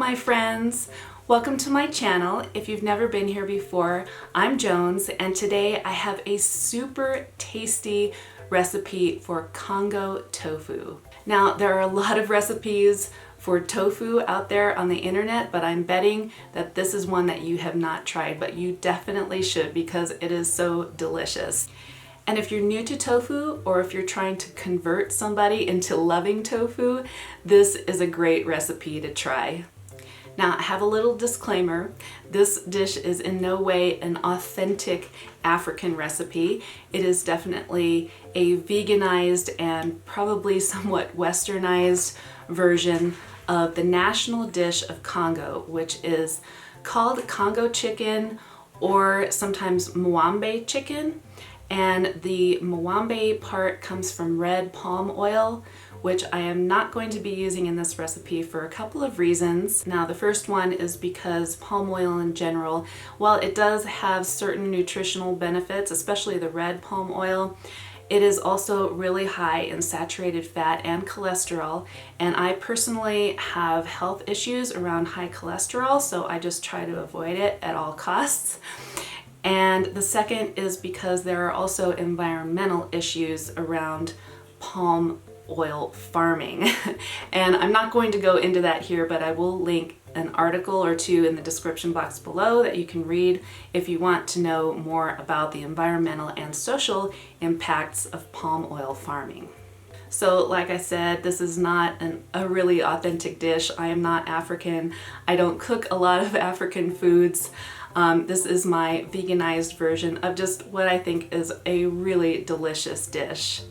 my friends. Welcome to my channel. If you've never been here before, I'm Jones, and today I have a super tasty recipe for Congo tofu. Now, there are a lot of recipes for tofu out there on the internet, but I'm betting that this is one that you have not tried, but you definitely should because it is so delicious. And if you're new to tofu, or if you're trying to convert somebody into loving tofu, this is a great recipe to try. Now, I have a little disclaimer. This dish is in no way an authentic African recipe. It is definitely a veganized and probably somewhat westernized version of the national dish of Congo, which is called Congo chicken or sometimes Moambe chicken. And the Moambe part comes from red palm oil, which I am not going to be using in this recipe for a couple of reasons. Now, the first one is because palm oil in general, while it does have certain nutritional benefits, especially the red palm oil, it is also really high in saturated fat and cholesterol, and I personally have health issues around high cholesterol, so I just try to avoid it at all costs. And the second is because there are also environmental issues around palm oil farming. And I'm not going to go into that here, but I will link an article or two in the description box below that you can read if you want to know more about the environmental and social impacts of palm oil farming. So like I said, this is not a really authentic dish. I am not African. I don't cook a lot of African foods. This is my veganized version of just what I think is a really delicious dish.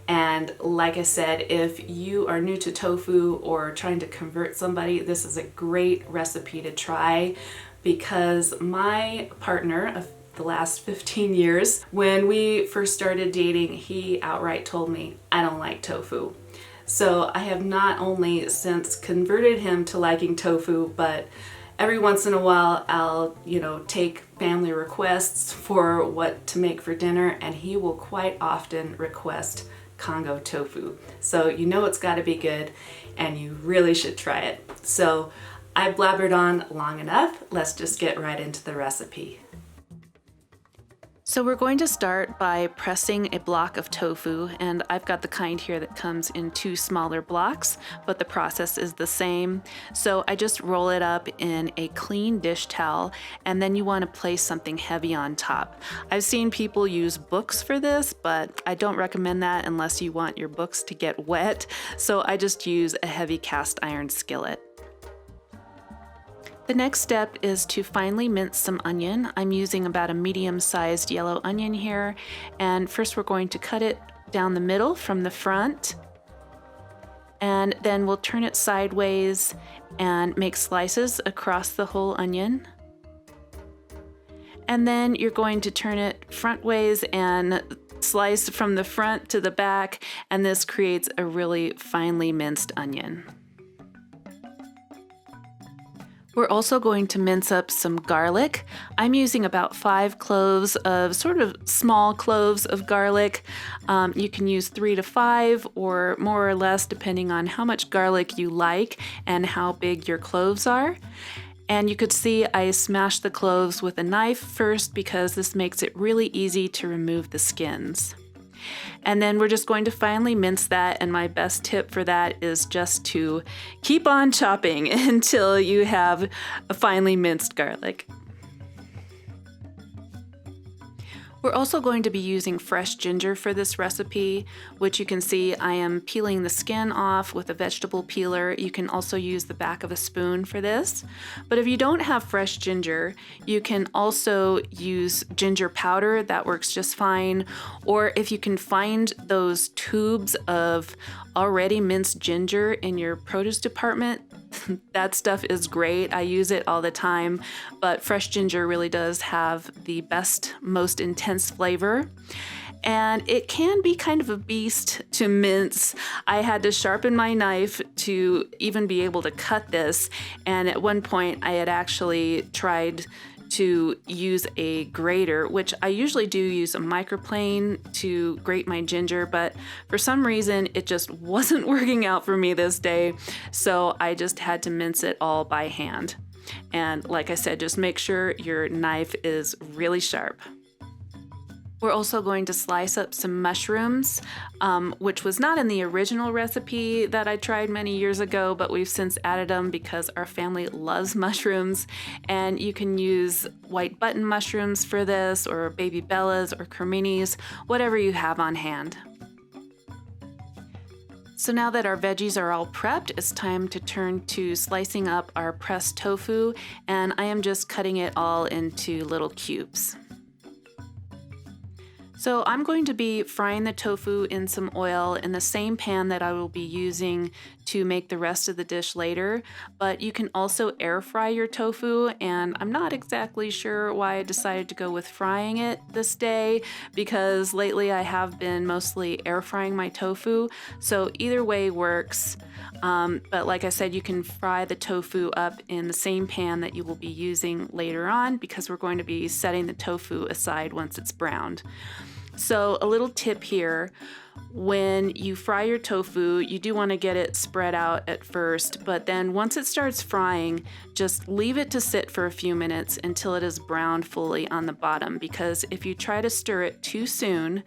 And like I said, if you are new to tofu or trying to convert somebody, this is a great recipe to try because my partner of the last 15 years, when we first started dating, he outright told me, I don't like tofu. So I have not only since converted him to liking tofu, but every once in a while I'll, take family requests for what to make for dinner, and he will quite often request Congo tofu. So you know it's got to be good, and you really should try it. So I blabbered on long enough. Let's just get right into the recipe. So we're going to start by pressing a block of tofu, and I've got the kind here that comes in 2 smaller blocks, but the process is the same. So I just roll it up in a clean dish towel, and then you want to place something heavy on top. I've seen people use books for this, but I don't recommend that unless you want your books to get wet. So I just use a heavy cast iron skillet. The next step is to finely mince some onion. I'm using about a medium-sized yellow onion here, and first we're going to cut it down the middle from the front, and then we'll turn it sideways and make slices across the whole onion. And then you're going to turn it front ways and slice from the front to the back, and this creates a really finely minced onion. We're also going to mince up some garlic. I'm using about 5 cloves of sort of small cloves of garlic. You can use 3 to 5 or more or less depending on how much garlic you like and how big your cloves are. And you could see I smashed the cloves with a knife first because this makes it really easy to remove the skins. And then we're just going to finely mince that, and my best tip for that is just to keep on chopping until you have a finely minced garlic. We're also going to be using fresh ginger for this recipe, which you can see I am peeling the skin off with a vegetable peeler. You can also use the back of a spoon for this. But if you don't have fresh ginger, you can also use ginger powder. That works just fine. Or if you can find those tubes of already minced ginger in your produce department, that stuff is great. I use it all the time, but fresh ginger really does have the best, most intense flavor. And it can be kind of a beast to mince. I had to sharpen my knife to even be able to cut this. And at one point I had actually tried to use a grater, which I usually do use a microplane to grate my ginger, but for some reason it just wasn't working out for me this day, so I just had to mince it all by hand. And like I said, just make sure your knife is really sharp. We're also going to slice up some mushrooms, which was not in the original recipe that I tried many years ago, but we've since added them because our family loves mushrooms. And you can use white button mushrooms for this, or baby bellas or creminis, whatever you have on hand. So now that our veggies are all prepped, it's time to turn to slicing up our pressed tofu, and I am just cutting it all into little cubes. So I'm going to be frying the tofu in some oil in the same pan that I will be using to make the rest of the dish later, but you can also air fry your tofu, and I'm not exactly sure why I decided to go with frying it this day, because lately I have been mostly air frying my tofu, so either way works. But like I said, you can fry the tofu up in the same pan that you will be using later on, because we're going to be setting the tofu aside once it's browned. So a little tip here, when you fry your tofu, you do want to get it spread out at first, but then once it starts frying, just leave it to sit for a few minutes until it is browned fully on the bottom, because if you try to stir it too soon,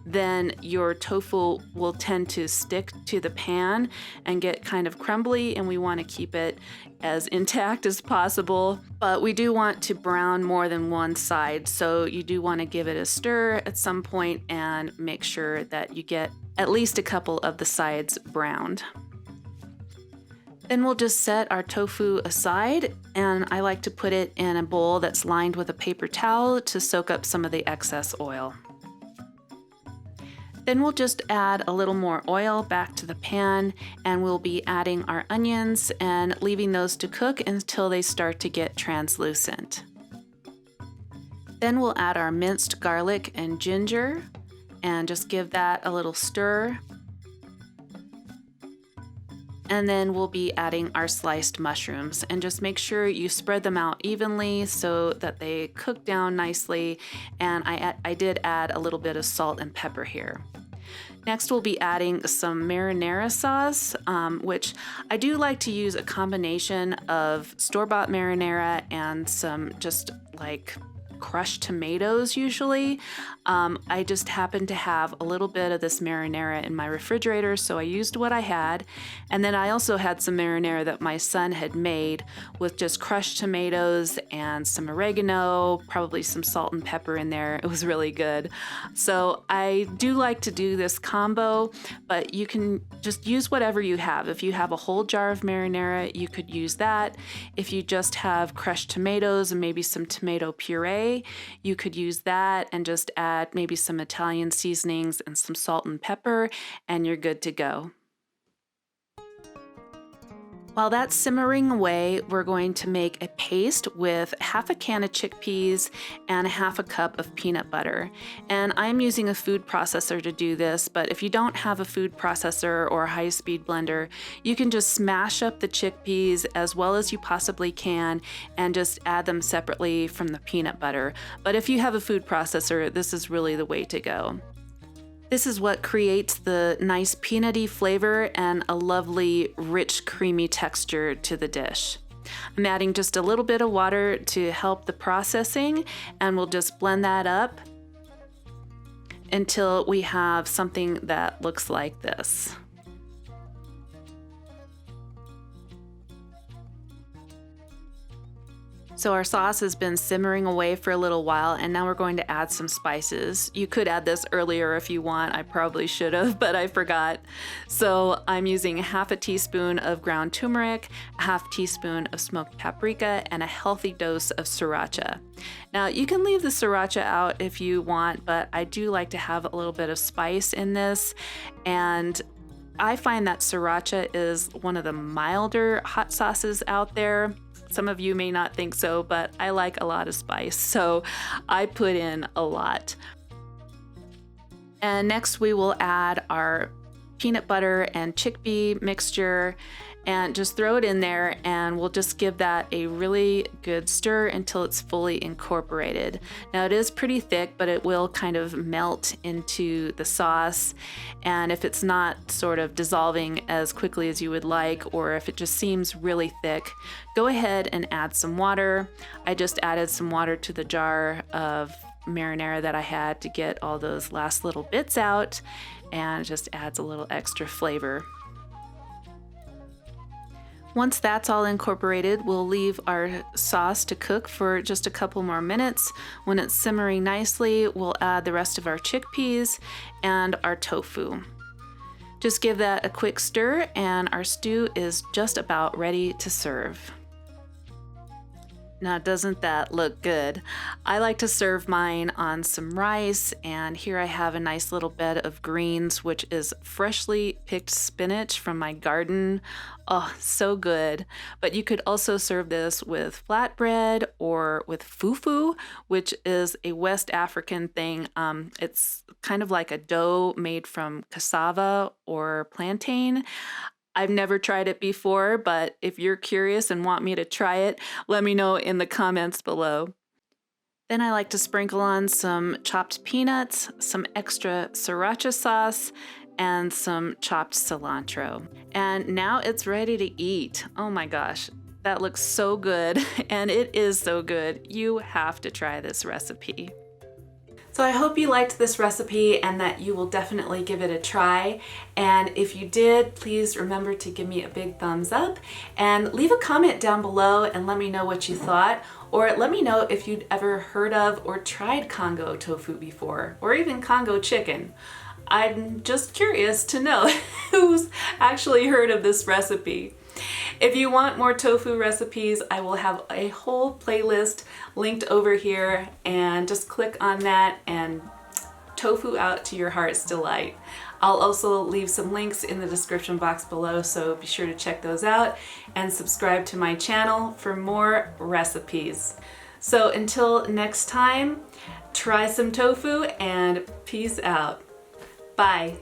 then your tofu will tend to stick to the pan and get kind of crumbly, and we want to keep it as intact as possible. But we do want to brown more than one side, so you do want to give it a stir at some point and make sure that you get at least a couple of the sides browned. Then we'll just set our tofu aside, and I like to put it in a bowl that's lined with a paper towel to soak up some of the excess oil. Then we'll just add a little more oil back to the pan, and we'll be adding our onions and leaving those to cook until they start to get translucent. Then we'll add our minced garlic and ginger and just give that a little stir. And then we'll be adding our sliced mushrooms, and just make sure you spread them out evenly so that they cook down nicely. And I did add a little bit of salt and pepper here. Next, we'll be adding some marinara sauce, which I do like to use a combination of store-bought marinara and some just like crushed tomatoes usually. I just happened to have a little bit of this marinara in my refrigerator, so I used what I had. And then I also had some marinara that my son had made with just crushed tomatoes and some oregano, probably some salt and pepper in there. It was really good. So I do like to do this combo, but you can just use whatever you have. If you have a whole jar of marinara, you could use that. If you just have crushed tomatoes and maybe some tomato puree, you could use that and just add maybe some Italian seasonings and some salt and pepper, and you're good to go. While that's simmering away, we're going to make a paste with half a can of chickpeas and half a cup of peanut butter. And I'm using a food processor to do this, but if you don't have a food processor or a high-speed blender, you can just smash up the chickpeas as well as you possibly can and just add them separately from the peanut butter. But if you have a food processor, this is really the way to go. This is what creates the nice peanutty flavor and a lovely, rich, creamy texture to the dish. I'm adding just a little bit of water to help the processing, and we'll just blend that up until we have something that looks like this. So our sauce has been simmering away for a little while, and now we're going to add some spices. You could add this earlier if you want. I probably should have, but I forgot. So I'm using half a teaspoon of ground turmeric, a half teaspoon of smoked paprika, and a healthy dose of sriracha. Now you can leave the sriracha out if you want, but I do like to have a little bit of spice in this, and I find that sriracha is one of the milder hot sauces out there. Some of you may not think so, but I like a lot of spice, so I put in a lot. And next we will add our peanut butter and chickpea mixture, and just throw it in there, and we'll just give that a really good stir until it's fully incorporated. Now it is pretty thick, but it will kind of melt into the sauce, and if it's not sort of dissolving as quickly as you would like, or if it just seems really thick, go ahead and add some water. I just added some water to the jar of marinara that I had to get all those last little bits out, and it just adds a little extra flavor. Once that's all incorporated, we'll leave our sauce to cook for just a couple more minutes. When it's simmering nicely, we'll add the rest of our chickpeas and our tofu. Just give that a quick stir, and our stew is just about ready to serve. Now, doesn't that look good? I like to serve mine on some rice, and here I have a nice little bed of greens, which is freshly picked spinach from my garden. Oh, so good. But you could also serve this with flatbread or with fufu, which is a West African thing. It's kind of like a dough made from cassava or plantain. I've never tried it before, but if you're curious and want me to try it, let me know in the comments below. Then I like to sprinkle on some chopped peanuts, some extra sriracha sauce, and some chopped cilantro. And now it's ready to eat. Oh my gosh, that looks so good, and it is so good. You have to try this recipe. So I hope you liked this recipe and that you will definitely give it a try. And if you did, please remember to give me a big thumbs up and leave a comment down below and let me know what you thought, or let me know if you'd ever heard of or tried Congo tofu before, or even Congo chicken. I'm just curious to know who's actually heard of this recipe. If you want more tofu recipes, I will have a whole playlist linked over here, and just click on that and tofu out to your heart's delight. I'll also leave some links in the description box below, so be sure to check those out and subscribe to my channel for more recipes. So until next time, try some tofu and peace out. Bye.